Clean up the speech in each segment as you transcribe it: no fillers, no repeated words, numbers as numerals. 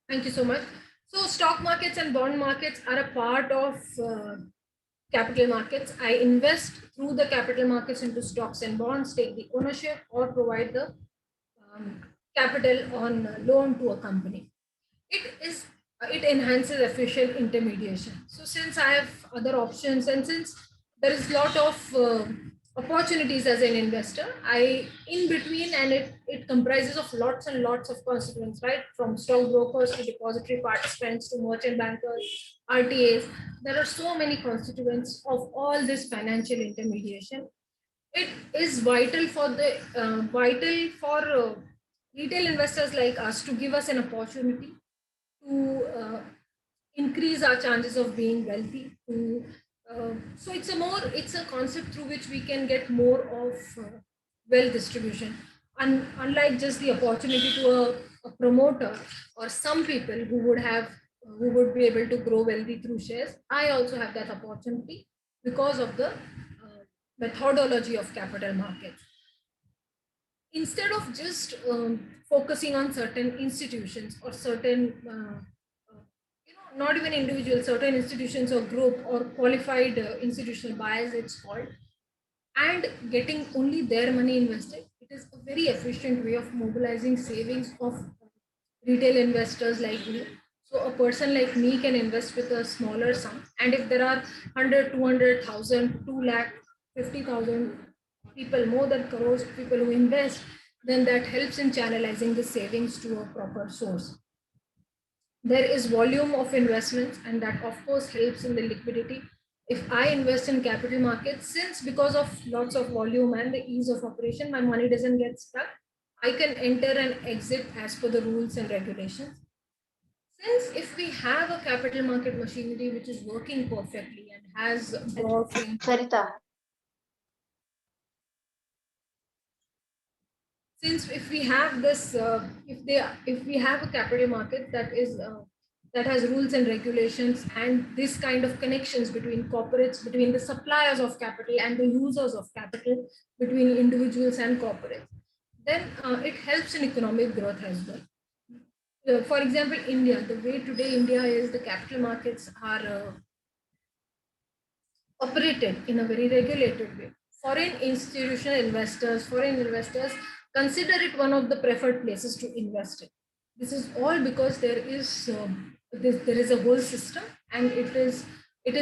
Thank you so much. So stock markets and bond markets are a part of capital markets. I invest through the capital markets into stocks and bonds, take the ownership, or provide the um, capital on loan to a company. It enhances efficient intermediation. So since I have other options and since there is a lot of opportunities as an investor, I in between, and it comprises of lots and lots of constituents, right? From stockbrokers to depository participants to merchant bankers, RTAs. There are so many constituents of all this financial intermediation. It is vital for retail investors like us to give us an opportunity to increase our chances of being wealthy. So it's a concept through which we can get more of wealth distribution. And unlike just the opportunity to a promoter or some people who would be able to grow wealthy through shares, I also have that opportunity because of the methodology of capital markets. Instead of just focusing on certain institutions or certain not even individuals, certain institutions or group or qualified institutional buyers, it's called, and getting only their money invested, it is a very efficient way of mobilizing savings of retail investors like me. So a person like me can invest with a smaller sum, and if there are 100, 200,000, 2 lakh, 50,000 people, more than crores of people who invest, then that helps in channelizing the savings to a proper source. There is volume of investments, and that of course helps in the liquidity. If I invest in capital markets, since because of lots of volume and the ease of operation, my money doesn't get stuck, I can enter and exit as per the rules and regulations. Since if we have a capital market machinery which is working perfectly and has broad Sarita. Since if we have this if we have a capital market that has rules and regulations and this kind of connections between corporates, between the suppliers of capital and the users of capital, between individuals and corporates, then it helps in economic growth as well. For example, India, the way today India is, the capital markets are operated in a very regulated way. Foreign investors consider it one of the preferred places to invest in. This is all because there is a whole system, and it is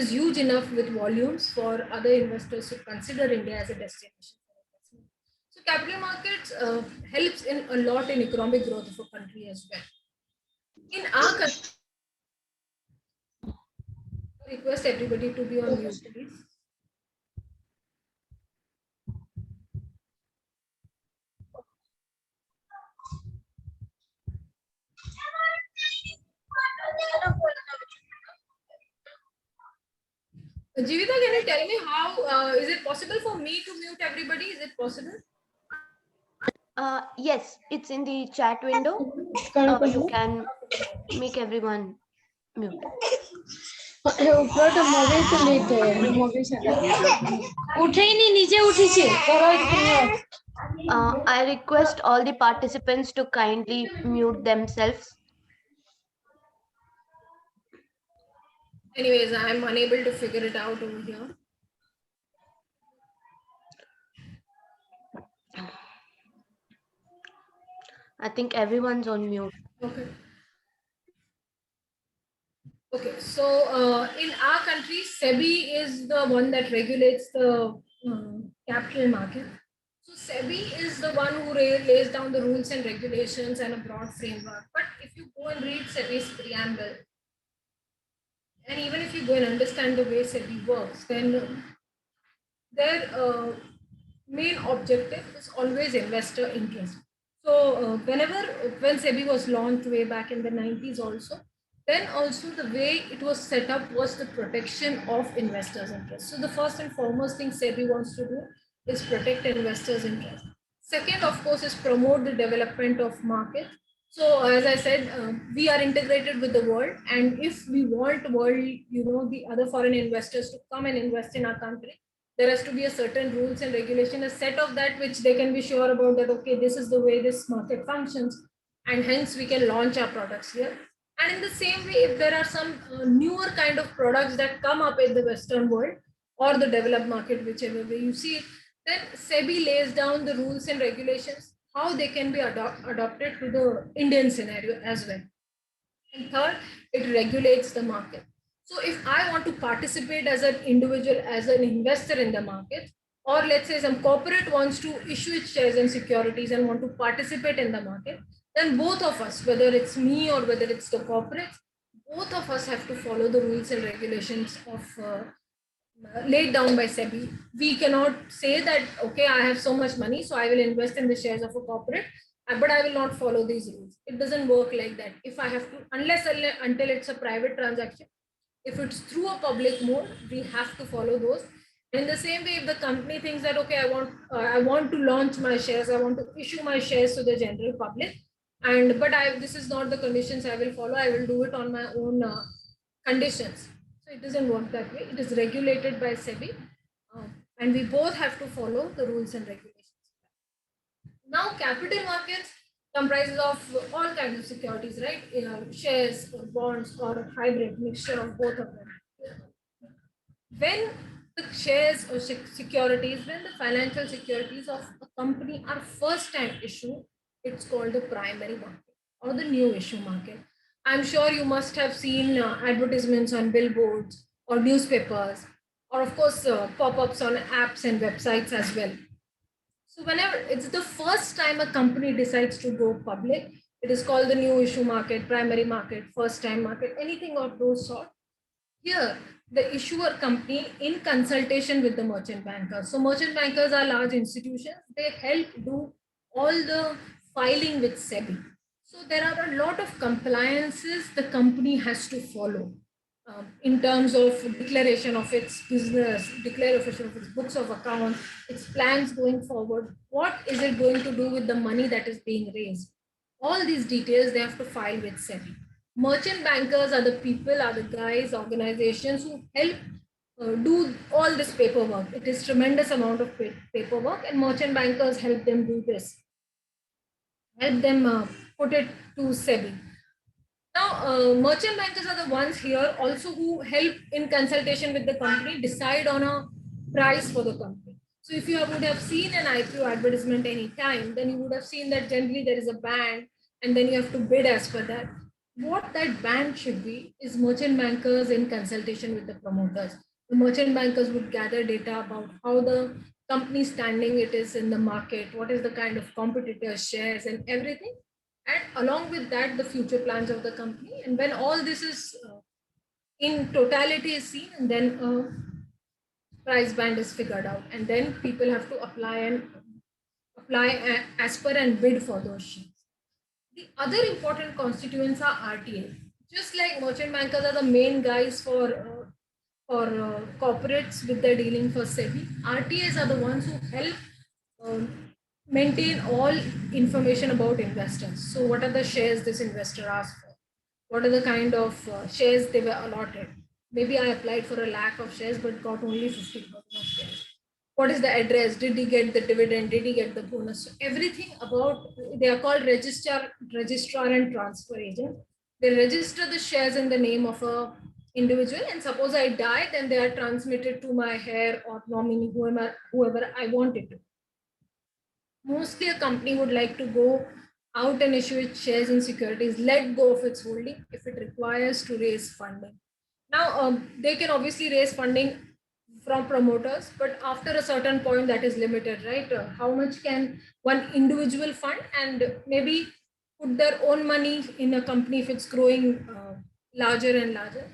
huge enough with volumes for other investors to consider India as a destination for investment. So capital markets helps in a lot in economic growth of a country as well. In our country, I request everybody to be on mute, please. Jivita, can you tell me how is it possible for me to mute everybody? Is it possible? Yes, it's in the chat window. You can make everyone mute. I request all the participants to kindly mute themselves. Anyways, I am unable to figure it out over here. I think everyone's on mute. Okay. Okay, so in our country, SEBI is the one that regulates the capital market. So SEBI is the one who lays down the rules and regulations and a broad framework. But if you go and read SEBI's preamble, and even if you go and understand the way SEBI works, then their main objective is always investor interest. So when SEBI was launched way back in the 90s also, then also the way it was set up was the protection of investors' interest. So the first and foremost thing SEBI wants to do is protect investors' interest. Second, of course, is promote the development of market. So as I said, we are integrated with the world, and if we want the other foreign investors to come and invest in our country, there has to be a certain rules and regulation, a set of that which they can be sure about, that okay, this is the way this market functions, and hence we can launch our products here. And in the same way, if there are some newer kind of products that come up in the Western world or the developed market, whichever way you see it, then SEBI lays down the rules and regulations, how they can be adopted to the Indian scenario as well. And third, it regulates the market. So if I want to participate as an individual, as an investor in the market, or let's say some corporate wants to issue its shares and securities and want to participate in the market, then both of us, whether it's me or whether it's the corporate, both of us have to follow the rules and regulations of laid down by SEBI. We cannot say that, okay, I have so much money, so I will invest in the shares of a corporate, but I will not follow these rules. It doesn't work like that. If I have to, until it's a private transaction, if it's through a public mode, we have to follow those. In the same way, if the company thinks that, okay, I want to launch my shares, I want to issue my shares to the general public, and but this is not the conditions I will follow. I will do it on my own conditions. So it doesn't work that way. It is regulated by SEBI, and we both have to follow the rules and regulations. Now, capital markets comprises of all kinds of securities, right? Shares or bonds or a hybrid mixture of both of them. When the shares or securities, when the financial securities of a company are first time issued, it's called the primary market or the new issue market. I'm sure you must have seen advertisements on billboards or newspapers, or of course, pop ups on apps and websites as well. So, whenever it's the first time a company decides to go public, it is called the new issue market, primary market, first time market, anything of those sort. Here, the issuer company in consultation with the merchant bankers. So, merchant bankers are large institutions, they help do all the filing with SEBI. So, there are a lot of compliances the company has to follow. In terms of declaration of its business, declaration of its books of accounts, its plans going forward, what is it going to do with the money that is being raised? All these details they have to file with SEBI. Merchant bankers are the people, are the guys, organizations who help do all this paperwork. It is tremendous amount of paperwork, and merchant bankers help them do this, help them put it to SEBI. Now, merchant bankers are the ones here also who help in consultation with the company decide on a price for the company. So, if you would have seen an IPO advertisement any time, then you would have seen that generally there is a band and then you have to bid as per that. What that band should be is merchant bankers in consultation with the promoters. The merchant bankers would gather data about how the company standing it is in the market, what is the kind of competitors, shares, and everything, and along with that the future plans of the company. And when all this is in totality is seen, and then a price band is figured out, and then people have to apply as per and bid for those shares. The other important constituents are RTA. Just like merchant bankers are the main guys for corporates with their dealing for SEBI, RTAs are the ones who help maintain all information about investors. So, what are the shares this investor asked for? What are the kind of shares they were allotted? Maybe I applied for a lakh of shares but got only 50,000 of shares. What is the address? Did he get the dividend? Did he get the bonus? So everything about, they are called registrar and transfer agent. They register the shares in the name of a individual, and suppose I die, then they are transmitted to my heir or nominee, whoever I want it to. Mostly a company would like to go out and issue its shares and securities, let go of its holding if it requires to raise funding. Now, they can obviously raise funding from promoters, but after a certain point that is limited, right? How much can one individual fund, and maybe put their own money in a company if it's growing larger and larger.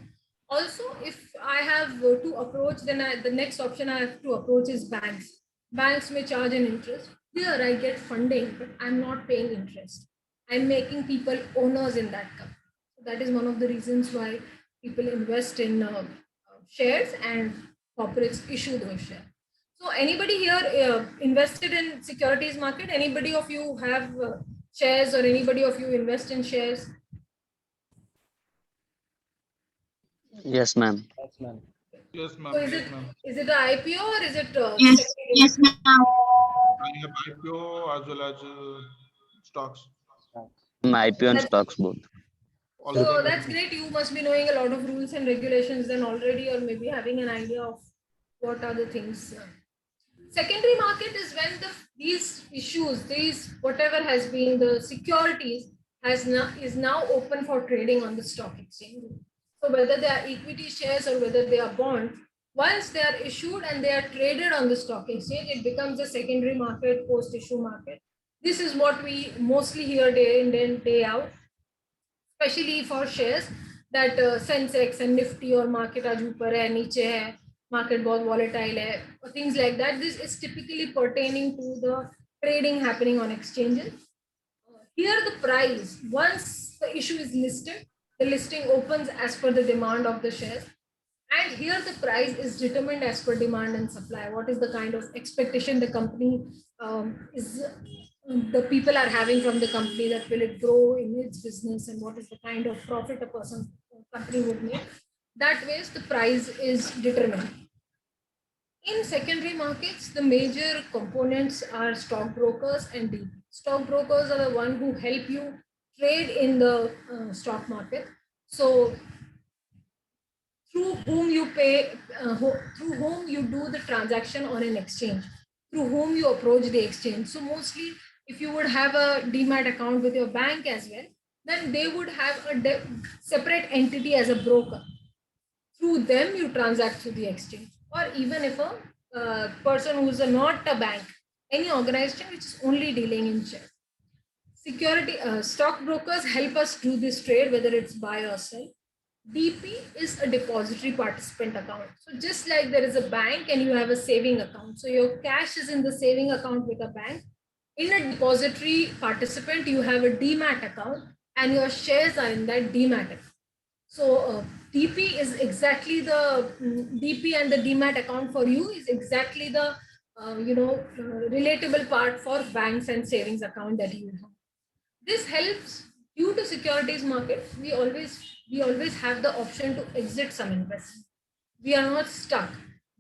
Also, if I have to approach, then the next option I have to approach is banks. Banks may charge an interest. Here I get funding, but I'm not paying interest. I'm making people owners in that company. So that is one of the reasons why people invest in shares and corporates issue those shares. So anybody here invested in securities market? Anybody of you have shares, or anybody of you invest in shares? Yes, ma'am. Yes, ma'am. Yes, ma'am. So is Yes, it ma'am. is it an IPO or is it Yes, yes, ma'am. I have IPO as well as stocks. IPO and That's- stocks both. So that's great. You must be knowing a lot of rules and regulations then already, or maybe having an idea of what are the things. Secondary market is when these issues, these whatever has been the securities is now open for trading on the stock exchange. So whether they are equity shares or whether they are bonds, once they are issued and they are traded on the stock exchange, it becomes a secondary market, post-issue market. This is what we mostly hear day in and day out, especially for shares that Sensex and Nifty or market आज ऊपर है नीचे है, market बहुत volatile है, or things like that. This is typically pertaining to the trading happening on exchanges. Here the price, once the issue is listed, the listing opens as per the demand of the shares. And here the price is determined as per demand and supply. What is the kind of expectation the company the people are having from the company, that will it grow in its business, and what is the kind of profit a company would make. That way the price is determined. In secondary markets, the major components are stockbrokers and DP. Stockbrokers are the one who help you trade in the stock market. So through whom you pay, through whom you do the transaction on an exchange, through whom you approach the exchange. So mostly, if you would have a demat account with your bank as well, then they would have a separate entity as a broker. Through them, you transact through the exchange. Or even if a person who's not a bank, any organization which is only dealing in shares. Stockbrokers help us do this trade, whether it's buy or sell. DP is a depository participant account. So just like there is a bank and you have a saving account, so your cash is in the saving account with a bank. In a depository participant, you have a demat account and your shares are in that demat account. So DP is exactly the DP and the demat account for you is exactly the relatable part for banks and savings account that you have. This helps. Due to securities market, we always have the option to exit some investment. We are not stuck.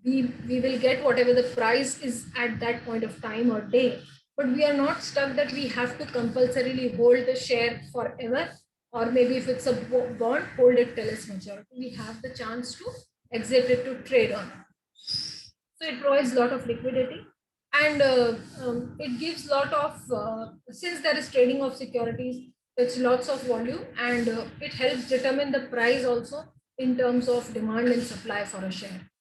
We will get whatever the price is at that point of time or day, but we are not stuck that we have to compulsorily hold the share forever, or maybe if it's a bond, hold it till its maturity. We have the chance to exit it to trade on. So it provides a lot of liquidity, and it gives a lot of, since there is trading of securities, it's lots of volume, and it helps determine the price also in terms of demand and supply for a share.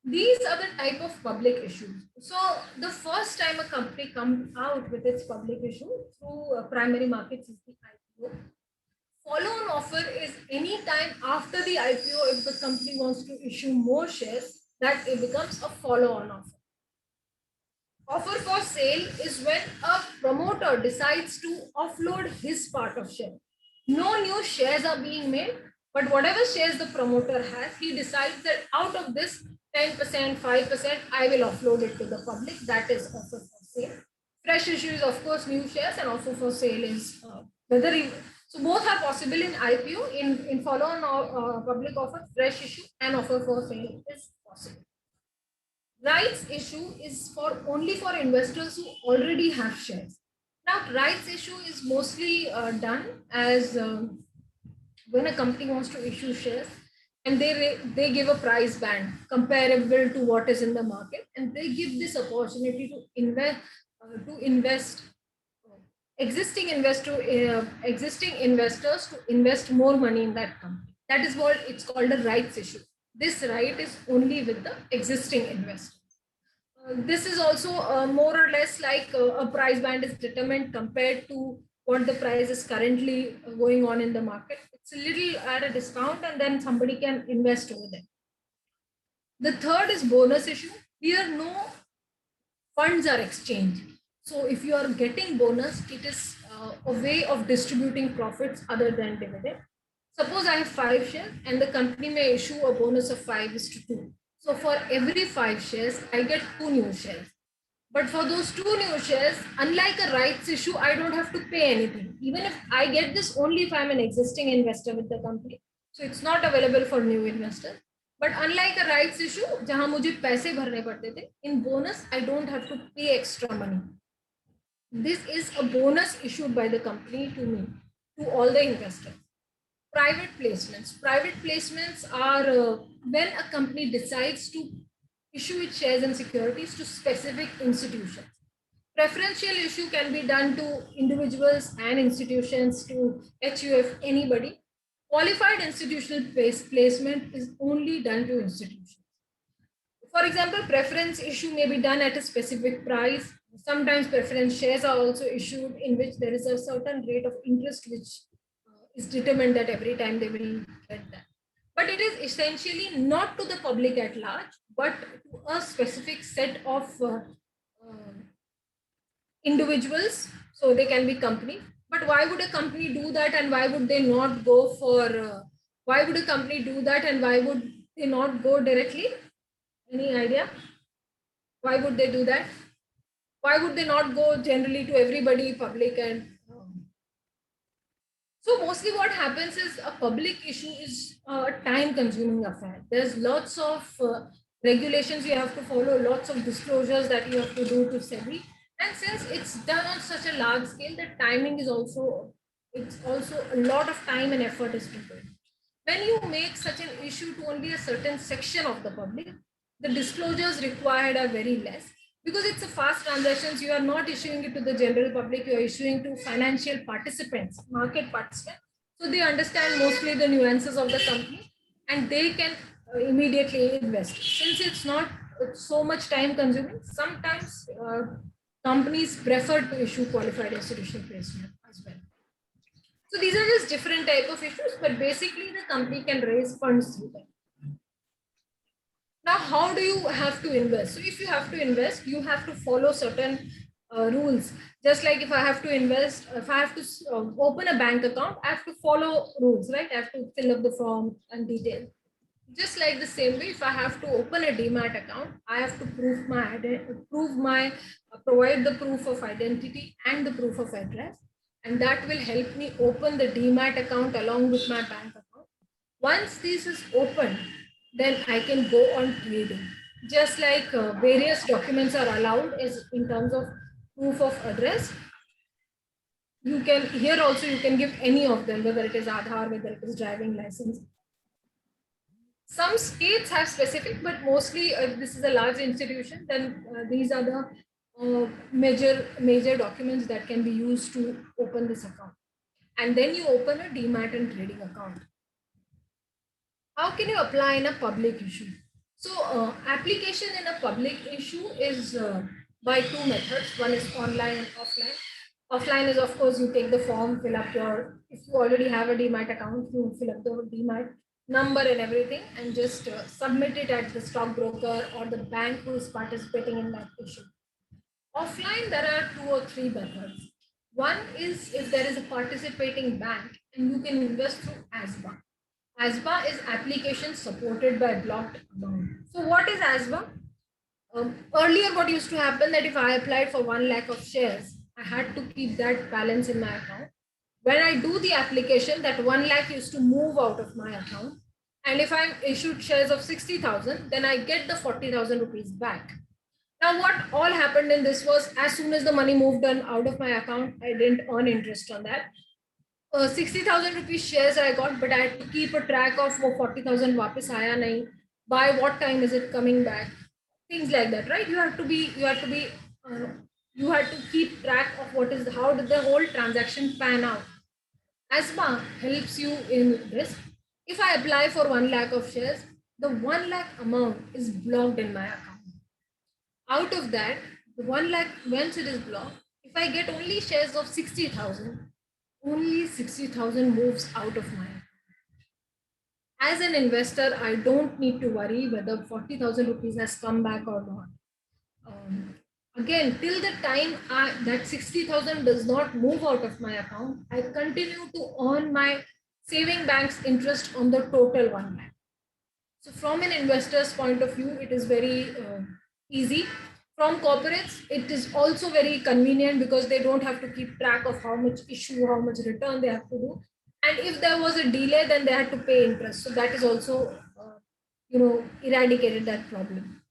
These are the type of public issues. So the first time a company comes out with its public issue through primary markets is the IPO. Follow-on offer is any time after the IPO, if the company wants to issue more shares, that it becomes a follow-on offer. Offer for sale is when a promoter decides to offload his part of share. No new shares are being made, but whatever shares the promoter has, he decides that out of this 10%, 5%, I will offload it to the public. That is offer for sale. Fresh issue is, of course, new shares, and offer for sale is so both are possible in IPO. In follow-on public offer, fresh issue and offer for sale is possible. Rights issue is only for investors who already have shares. Now, rights issue is mostly done as when a company wants to issue shares, and they give a price band comparable to what is in the market, and they give this opportunity to invest existing investors to invest more money in that company. That is what it's called a rights issue. This right is only with the existing investors. This is also more or less like a price band is determined compared to what the price is currently going on in the market. It's a little at a discount, and then somebody can invest over there. The third is bonus issue. Here, no funds are exchanged. So if you are getting bonus, it is a way of distributing profits other than dividend. Suppose I have 5 shares and the company may issue a bonus of 5:2. So for every 5 shares, I get 2 new shares. But for those 2 new shares, unlike a rights issue, I don't have to pay anything. Even if I get this only if I'm an existing investor with the company. So it's not available for new investors. But unlike a rights issue, जहां मुझे पैसे भरने पड़ते थे, in bonus, I don't have to pay extra money. This is a bonus issued by the company to me. to all the investors. Private placements. Private placements are when a company decides to issue its shares and securities to specific institutions. Preferential issue can be done to individuals and institutions, to HUF, anybody. Qualified institutional placement is only done to institutions. For example, preference issue may be done at a specific price. Sometimes preference shares are also issued in which there is a certain rate of interest which is determined that every time they will get that. But it is essentially not to the public at large, but to a specific set of individuals. So they can be company. But why would a company do that, and why would they not go for? Why would a company do that, and why would they not go directly? Any idea? Why would they do that? Why would they not go generally to everybody, public and so mostly what happens is a public issue is a time-consuming affair. There's lots of regulations you have to follow, lots of disclosures that you have to do to SEBI, and since it's done on such a large scale, the timing is also it's also a lot of time and effort is required. When you make such an issue to only a certain section of the public, the disclosures required are very less because it's a fast transactions. You are not issuing it to the general public, you are issuing to financial participants, market participants. So they understand mostly the nuances of the company and they can immediately invest. Since it's not so much time consuming, sometimes companies prefer to issue qualified institutional placement as well. So these are just different type of issues, but basically the company can raise funds through them. Now, how do you have to invest? So if you have to invest, you have to follow certain rules. Just like if I have to invest, if I have to open a bank account, I have to follow rules, right? I have to fill up the form and detail. Just like the same way, if I have to open a demat account, I have to provide the proof of identity and the proof of address, and that will help me open the demat account along with my bank account. Once this is open, then I can go on trading. Just like various documents are allowed as in terms of proof of address, you can here also you can give any of them, whether it is Aadhaar, whether it is driving license. Some states have specific, but mostly if this is a large institution, then these are the major documents that can be used to open this account. And then you open a demat and trading account. How can you apply in a public issue? So application in a public issue is by two methods. One is online and offline. Offline is, of course, you take the form, fill up if you already have a demat account, you fill up the demat number and everything and just submit it at the stockbroker or the bank who is participating in that issue. Offline, there are 2 or 3 methods. One is if there is a participating bank and you can invest through ASBA. ASBA is application supported by blocked amount. So what is ASBA? Earlier, what used to happen that if I applied for 1 lakh of shares, I had to keep that balance in my account. When I do the application, that 1 lakh used to move out of my account. And if I issued shares of 60,000, then I get the 40,000 rupees back. Now, what all happened in this was as soon as the money moved on out of my account, I didn't earn interest on that. 60,000 rupees shares I got, but I had to keep a track of 40,000 वापस आया नहीं. By what time is it coming back? Things like that, right? You had to keep track of how did the whole transaction pan out. ASBA helps you in this. If I apply for 1 lakh of shares, the 1 lakh amount is blocked in my account. Out of that, the 1 lakh, once it is blocked, if I get only shares of 60,000, only 60,000 moves out of my account. As an investor, I don't need to worry whether 40,000 rupees has come back or not. Again, till the time that 60,000 does not move out of my account, I continue to earn my saving bank's interest on the total 1 lakh. So from an investor's point of view, it is very easy. From corporates, it is also very convenient because they don't have to keep track of how much issue, how much return they have to do. And if there was a delay, then they had to pay interest. So that is also, eradicated that problem.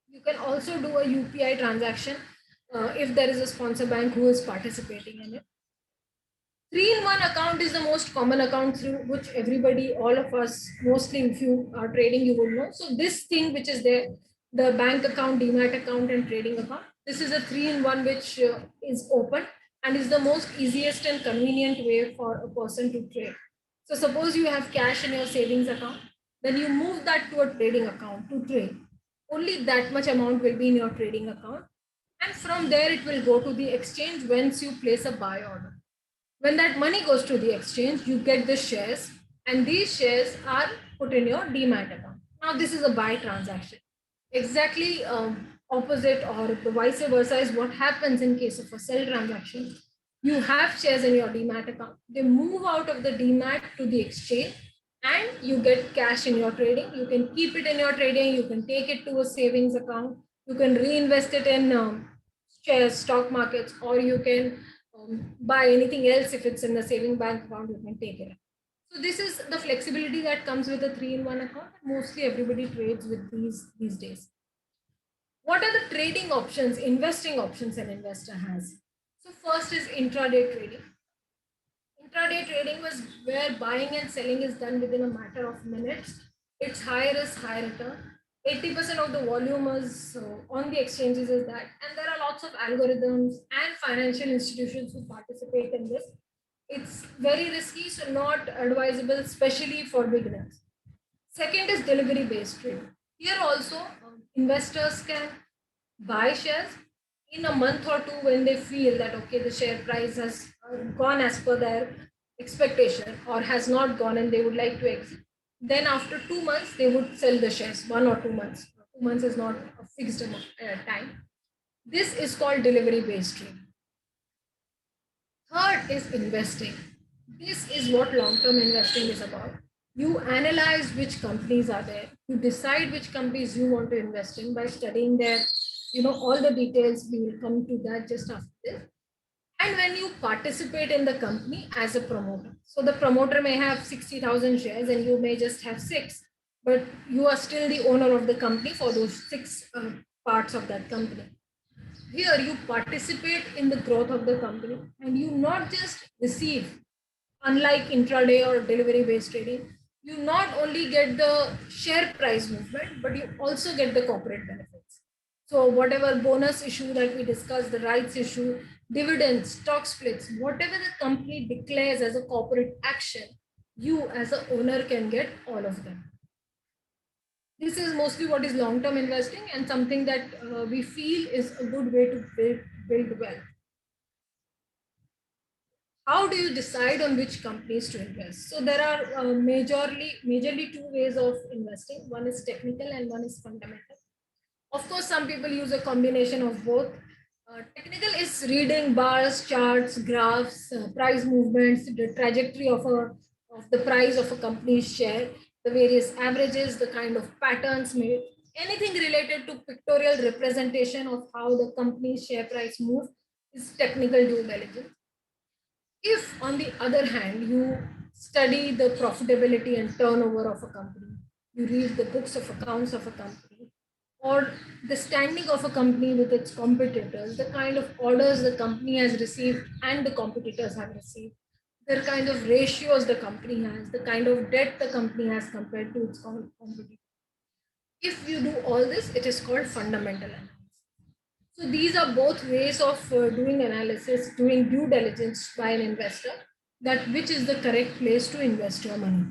You can also do a UPI transaction if there is a sponsor bank who is participating in it. 3-in-1 account is the most common account through which everybody, all of us, mostly if you are trading, you will know. So this thing which is there, the bank account, demat account, and trading account, this is a 3-in-1 which is open and is the most easiest and convenient way for a person to trade. So suppose you have cash in your savings account, then you move that to a trading account to trade. Only that much amount will be in your trading account, and from there it will go to the exchange once you place a buy order. When that money goes to the exchange, you get the shares, and these shares are put in your demat account. Now, this is a buy transaction. Exactly opposite or the vice versa is what happens in case of a sell transaction. You have shares in your demat account, they move out of the demat to the exchange, and you get cash in your trading. You can keep it in your trading, you can take it to a savings account, you can reinvest it in shares, stock markets, or you can buy anything else. If it's in the saving bank account, you can take it. So this is the flexibility that comes with a 3-in-1 account. Mostly everybody trades with these days. What are the trading options, investing options an investor has? So first is intraday trading. Intraday trading was where buying and selling is done within a matter of minutes. It's high risk, high return. 80% of the volume is on the exchanges is that, and there are lots of algorithms and financial institutions who participate in this. It's very risky, so not advisable, especially for beginners. Second is delivery based trading. Here also, investors can buy shares in a month or two when they feel that okay, the share price has gone as per their expectation or has not gone and they would like to exit. Then after 2 months they would sell the shares. 1 or 2 months, 2 months is not a fixed amount, time. This is called delivery based trading. Third is investing. This is what long term investing is about. You analyze which companies are there, you decide which companies you want to invest in by studying their, all the details. We will come to that just after this. And when you participate in the company as a promoter, so the promoter may have 60,000 shares and you may just have six, but you are still the owner of the company for those six parts of that company. Here you participate in the growth of the company, and you not just receive, unlike intraday or delivery based trading, you not only get the share price movement, but you also get the corporate benefits. So whatever bonus issue that we discussed, the rights issue, dividends, stock splits, whatever the company declares as a corporate action, you as a owner can get all of them. This is mostly what is long-term investing and something that we feel is a good way to build wealth. How do you decide on which companies to invest? So there are majorly two ways of investing. One is technical and one is fundamental. Of course, some people use a combination of both. Technical is reading bars, charts, graphs, price movements, the trajectory of the price of a company's share, the various averages, the kind of patterns made, anything related to pictorial representation of how the company's share price moves is technical due diligence. If, on the other hand, you study the profitability and turnover of a company, you read the books of accounts of a company, or the standing of a company with its competitors, the kind of orders the company has received and the competitors have received, the kind of ratios the company has, the kind of debt the company has compared to its competitors. If you do all this, it is called fundamental analysis. So these are both ways of doing analysis, doing due diligence by an investor, that which is the correct place to invest your money.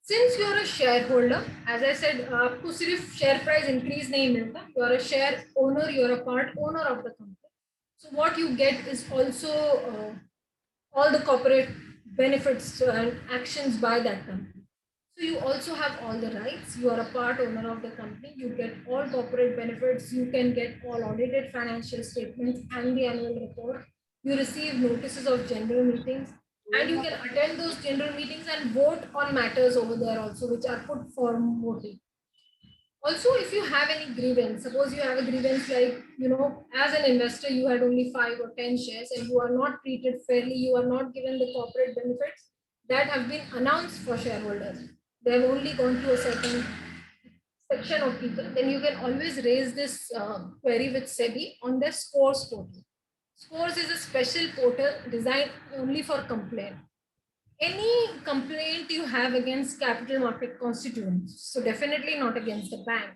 Since you're a shareholder, as I said, आपको सिर्फ share price increase नहीं मिलता. You are a share owner, you are a part owner of the company. So what you get is also all the corporate benefits and actions by that company. So you also have all the rights. You are a part owner of the company. You get all corporate benefits. You can get all audited financial statements and the annual report. You receive notices of general meetings, and you can attend those general meetings and vote on matters over there also, which are put for voting. Also, if you have any grievance, suppose you have a grievance like, as an investor, you had only 5 or 10 shares and you are not treated fairly, you are not given the corporate benefits that have been announced for shareholders. They have only gone to a certain section of people, then you can always raise this query with SEBI on their scores portal. Scores is a special portal designed only for complaint. Any complaint you have against capital market constituents, so definitely not against the bank,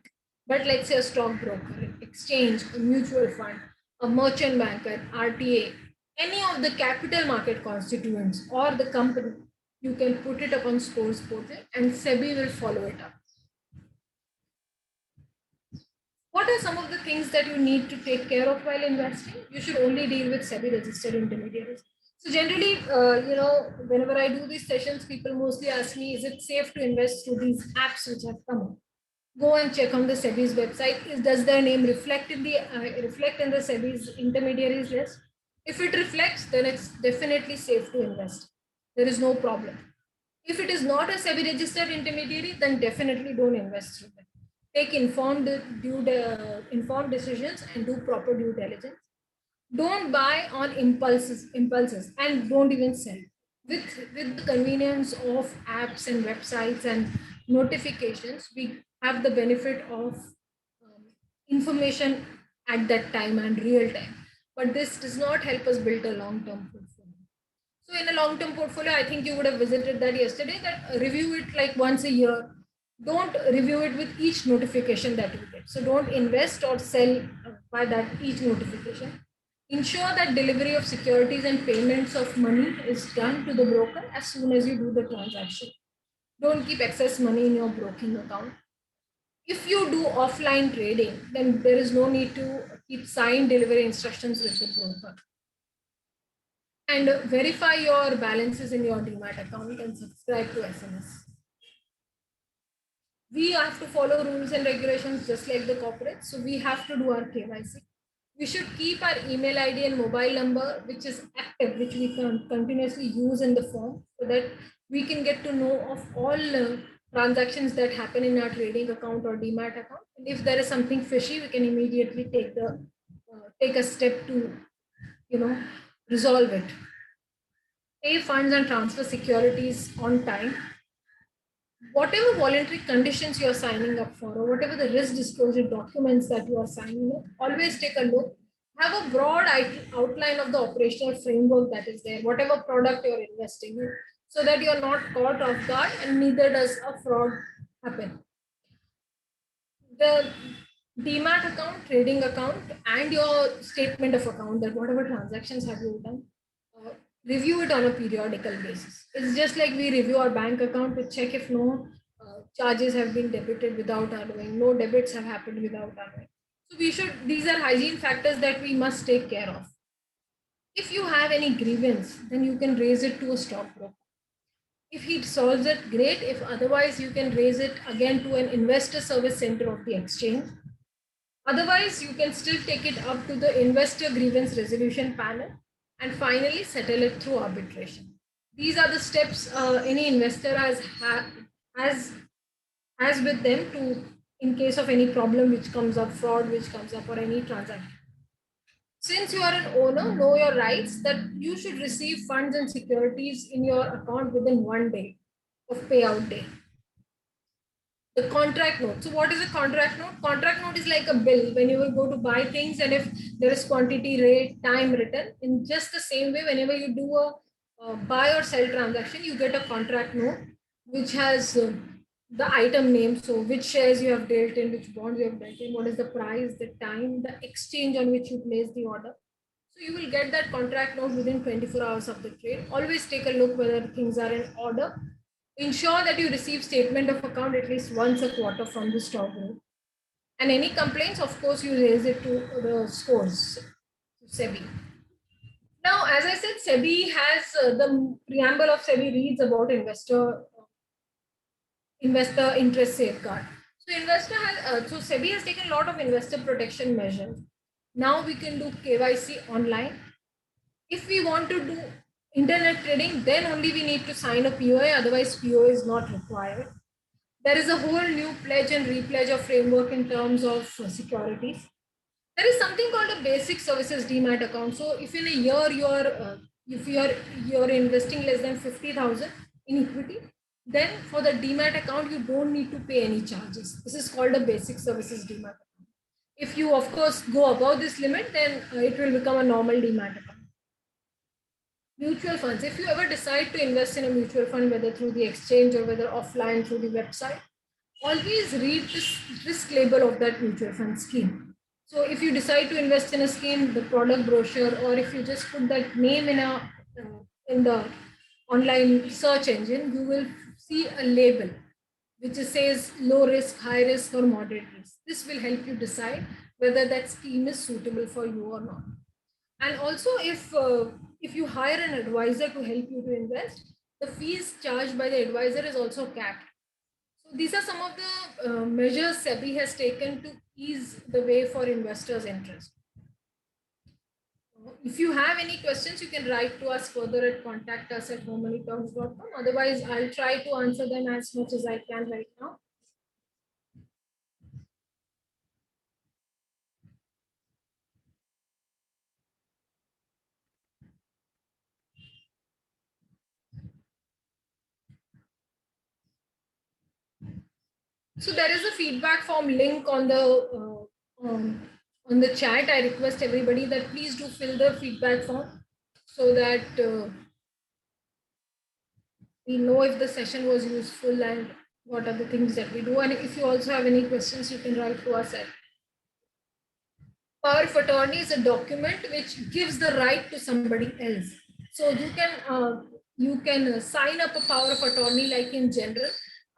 but let's say a stockbroker, exchange, a mutual fund, a merchant banker, RTA, any of the capital market constituents or the company, you can put it up on Scores portal and SEBI will follow it up. What are some of the things that you need to take care of while investing? You should only deal with SEBI registered intermediaries. So generally, whenever I do these sessions, people mostly ask me, is it safe to invest through these apps which have come up? Go and check on the SEBI's website. Does their name reflect in the SEBI's intermediaries list? If it reflects, then it's definitely safe to invest. There is no problem. If it is not a SEBI registered intermediary, then definitely don't invest through them. Take informed decisions and do proper due diligence. Don't buy on impulses, and don't even sell. With the convenience of apps and websites and notifications, we have the benefit of information at that time and real time. But this does not help us build a long-term portfolio. So in a long-term portfolio, I think you would have visited that yesterday, that review it like once a year. Don't review it with each notification that you get. So don't invest or sell by that each notification. Ensure that delivery of securities and payments of money is done to the broker as soon as you do the transaction. Don't keep excess money in your broking account. If you do offline trading, then there is no need to keep signed delivery instructions with the broker. And verify your balances in your Demat account and subscribe to SMS. We have to follow rules and regulations just like the corporates. So we have to do our KYC. We should keep our email ID and mobile number, which is active, which we can continuously use in the form, so that we can get to know of all transactions that happen in our trading account or Demat account. And if there is something fishy, we can immediately take a step to, resolve it. Pay funds and transfer securities on time. Whatever voluntary conditions you're signing up for, or whatever the risk disclosure documents that you are signing up, always take a look. Have a broad outline of the operational framework that is there, whatever product you're investing in, so that you're not caught off guard and neither does a fraud happen. The Demat account, trading account, and your statement of account, that whatever transactions have you done, review it on a periodical basis. It's just like we review our bank account to check if no charges have been debited without our knowing, no debits have happened without our knowing. So these are hygiene factors that we must take care of. If you have any grievance, then you can raise it to a stockbroker. If he solves it, great. If otherwise, you can raise it again to an investor service center of the exchange. Otherwise, you can still take it up to the investor grievance resolution panel and finally settle it through arbitration. These are the steps any investor has with them to, in case of any problem which comes up, fraud which comes up, or any transaction. Since you are an owner, know your rights, that you should receive funds and securities in your account within 1 day of payout day. The contract note. So what is a contract note? Contract note is like a bill when you will go to buy things, and if there is quantity, rate, time written, in just the same way, whenever you do a buy or sell transaction, you get a contract note which has the item name. So which shares you have dealt in, which bonds you have dealt in, what is the price, the time, the exchange on which you place the order. So you will get that contract note within 24 hours of the trade. Always take a look whether things are in order. Ensure that you receive statement of account at least once a quarter from the stock group. And any complaints, of course, you raise it to the Scores, to SEBI. Now, as I said, SEBI has the preamble of SEBI reads about investor interest safeguard. So SEBI has taken a lot of investor protection measures. Now we can do KYC online. If we want to do internet trading, then only we need to sign a POA, otherwise POA is not required. There is a whole new pledge and repledge of framework in terms of securities. There is something called a basic services Demat account. So if in a year if you're investing less than 50,000 in equity, then for the Demat account you don't need to pay any charges. This is called a basic services Demat account. If you, of course, go above this limit, then it will become a normal demat account. Mutual funds. If you ever decide to invest in a mutual fund, whether through the exchange or whether offline through the website, always read this risk label of that mutual fund scheme. So if you decide to invest in a scheme, the product brochure, or if you just put that name in the online search engine, you will see a label which says low risk, high risk, or moderate risk. This will help you decide whether that scheme is suitable for you or not. And also, if you hire an advisor to help you to invest, the fees charged by the advisor is also capped. So these are some of the measures SEBI has taken to ease the way for investors' interest. If you have any questions, you can write to us further at contact@homemoneytalks.com. Otherwise, I'll try to answer them as much as I can right now. So there is a feedback form link on the chat. I request everybody that please do fill the feedback form so that we know if the session was useful and what are the things that we do. And if you also have any questions, you can write to us at. Power of attorney is a document which gives the right to somebody else. So you can sign up a power of attorney like in general.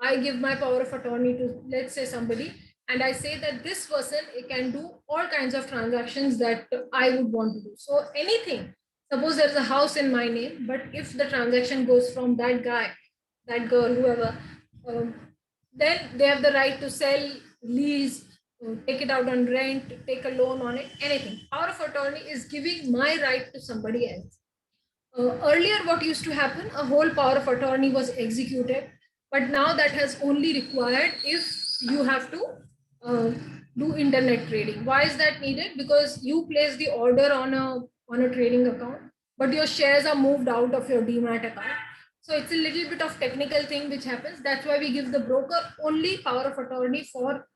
I give my power of attorney to, let's say, somebody, and I say that this person can do all kinds of transactions that I would want to do. So anything, suppose there's a house in my name, but if the transaction goes from that guy, that girl, whoever, then they have the right to sell, lease, take it out on rent, take a loan on it, anything. Power of attorney is giving my right to somebody else. Earlier, what used to happen, a whole power of attorney was executed, but now that has only required if you have to do internet trading. Why is that needed? Because you place the order on a trading account, but your shares are moved out of your demat account. So it's a little bit of technical thing which happens. That's why we give the broker only power of attorney for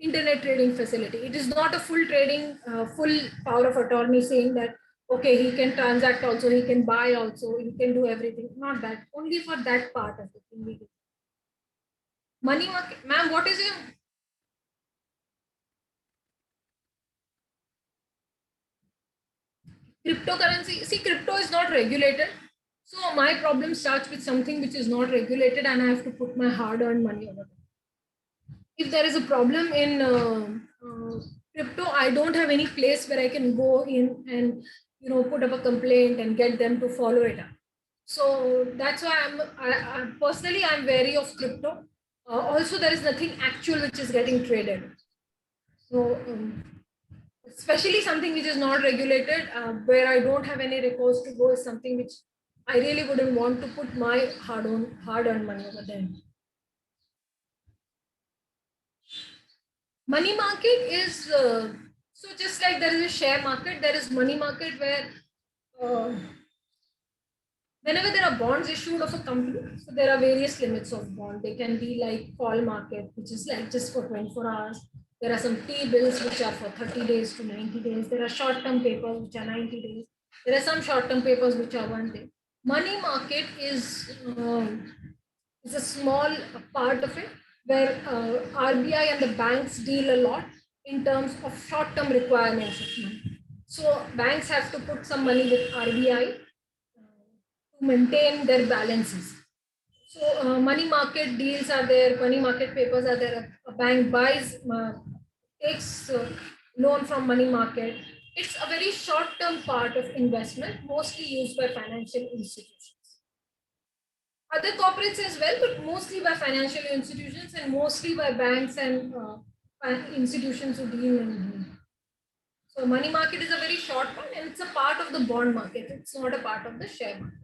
internet trading facility. It is not a full trading, full power of attorney saying that, okay, he can transact also, he can buy also, he can do everything. Not that, only for that part of the thing we give. Money market, ma'am, what is your cryptocurrency? See, crypto is not regulated. So my problem starts with something which is not regulated and I have to put my hard-earned money over there. If there is a problem in crypto, I don't have any place where I can go in and put up a complaint and get them to follow it up. So that's why I personally I'm wary of crypto. Also, there is nothing actual which is getting traded. So especially something which is not regulated, where I don't have any recourse to go, is something which I really wouldn't want to put my hard-earned money over there. Money market is so just like there is a share market, there is money market where whenever there are bonds issued of a company, so there are various limits of bond. They can be like call market, which is like just for 24 hours. There are some T-bills which are for 30 days to 90 days. There are short-term papers which are 90 days. There are some short-term papers which are 1 day. Money market is a small part of it where RBI and the banks deal a lot in terms of short-term requirements of money. So banks have to put some money with RBI to maintain their balances. So money market deals are there, money market papers are there. A bank buys, takes loan from money market. It's a very short-term part of investment, mostly used by financial institutions. Other corporates as well, but mostly by financial institutions and mostly by banks and institutions who deal in. So money market is a very short one and it's a part of the bond market. It's not a part of the share market.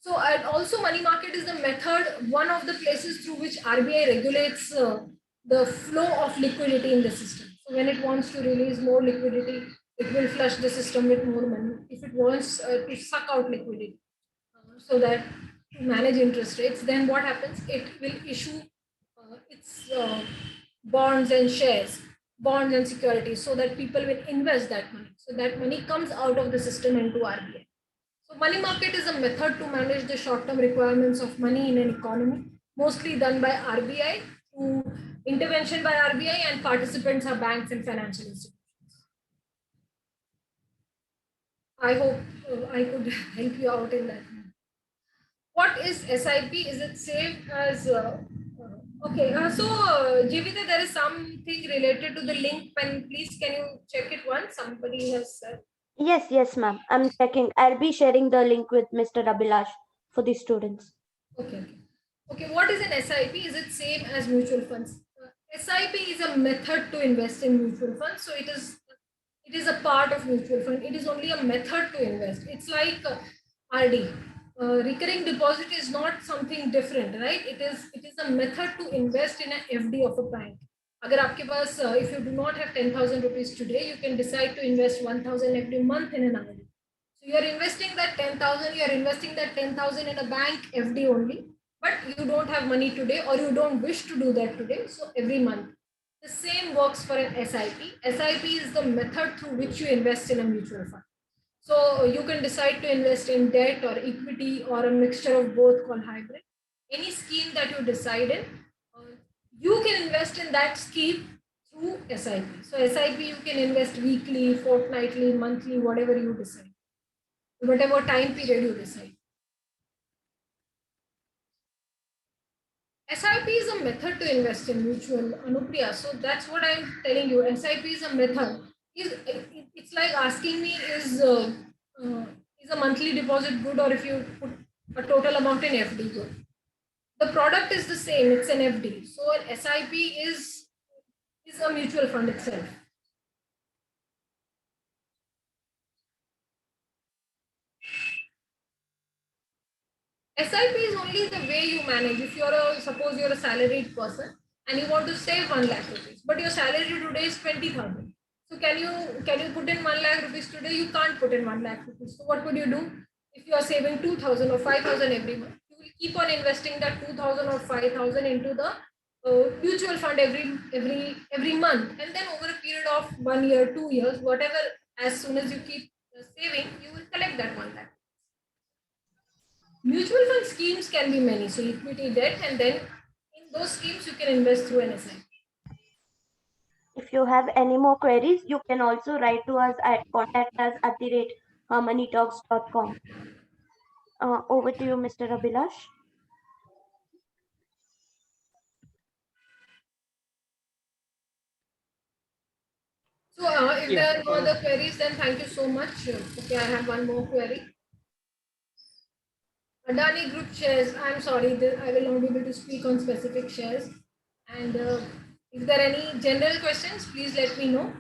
So and also money market is the method, one of the places through which RBI regulates the flow of liquidity in the system. So when it wants to release more liquidity, it will flush the system with more money. If it wants to suck out liquidity, so that to manage interest rates, then what happens? It will issue its bonds and shares bonds and securities so that people will invest that money. So that money comes out of the system into RBI. So money market is a method to manage the short-term requirements of money in an economy, mostly done by RBI through intervention by RBI, and participants are banks and financial institutions. I hope I could help you out in that. What is SIP? Is it same as okay? Jivita, there is something related to the link pen. Please, can you check it once? Somebody has said. Yes, ma'am. I'm checking. I'll be sharing the link with Mr. Abhilash for the students. Okay. Okay. What is an SIP? Is it same as mutual funds? SIP is a method to invest in mutual funds. So it is a part of mutual fund. It is only a method to invest. It's like RD. Recurring deposit is not something different, right? It is a method to invest in an FD of a bank. अगर आपके पास if you do not have 10,000 rupees today, you can decide to invest 1,000 every month in an RD. So you are investing that 10,000. You are investing that 10,000 in a bank FD only, but you don't have money today, or you don't wish to do that today. So every month, the same works for an SIP. SIP is the method through which you invest in a mutual fund. So you can decide to invest in debt or equity or a mixture of both called hybrid. Any scheme that you decide in, you can invest in that scheme through SIP. So SIP, you can invest weekly, fortnightly, monthly, whatever you decide, whatever time period you decide. SIP is a method to invest in mutual, Anupriya. So that's what I'm telling you. SIP is a method. It's like asking me is a monthly deposit good, or if you put a total amount in FD good? The product is the same. It's an FD. So an SIP is a mutual fund itself. SIP is only the way you manage. If suppose you're a salaried person and you want to save 1 lakh rupees, but your salary today is 20,000. So can you put in 1 lakh rupees today? You can't put in 1 lakh rupees. So what would you do? If you are saving 2,000 or 5,000 every month, you will keep on investing that 2,000 or 5,000 into the mutual fund every month, and then over a period of 1 year, 2 years, whatever, as soon as you keep saving, you will collect that 1 lakh. Mutual fund schemes can be many, so equity, debt, and then in those schemes you can invest through an SIP. If you have any more queries, you can also write to us at contact@harmonytalks.com. Over to you, Mr. Abhilash. So if there are no other queries, then thank you so much. Okay, I have one more query. Adani Group shares, I'm sorry, I will not be able to speak on specific shares. And if there are any general questions, please let me know.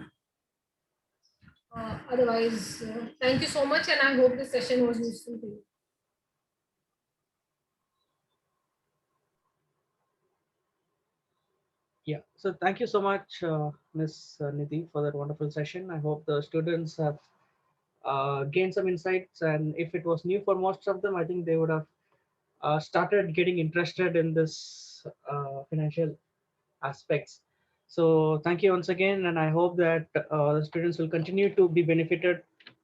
Otherwise, thank you so much, and I hope this session was useful to you. Yeah, so thank you so much, Ms. Nidhi, for that wonderful session. I hope the students have gained some insights, and if it was new for most of them, I think they would have started getting interested in this financial aspects. So thank you once again, and I hope that the students will continue to be benefited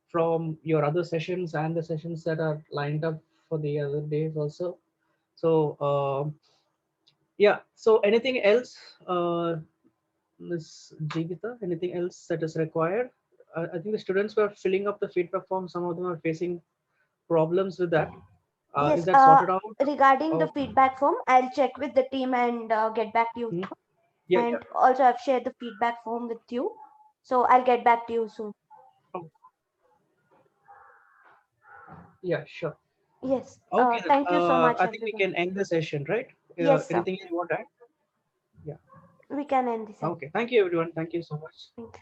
from your other sessions and the sessions that are lined up for the other days also. So yeah, so anything else, Ms. Jeevita, anything else that is required? I think the students were filling up the feedback form. Some of them are facing problems with that. Yes, is that sorted out? regarding the Okay. feedback form, I'll check with the team and get back to you. Yeah, and yeah. also, I've shared the feedback form with you, so I'll get back to you soon. Oh. Yeah, sure. Yes. Okay, then. Thank you so much, I think we everyone. can end the session, right? Yes, sir. Anything you want to add? Yeah. We can end this. Okay. Thank you, everyone. Thank you so much. Thank you.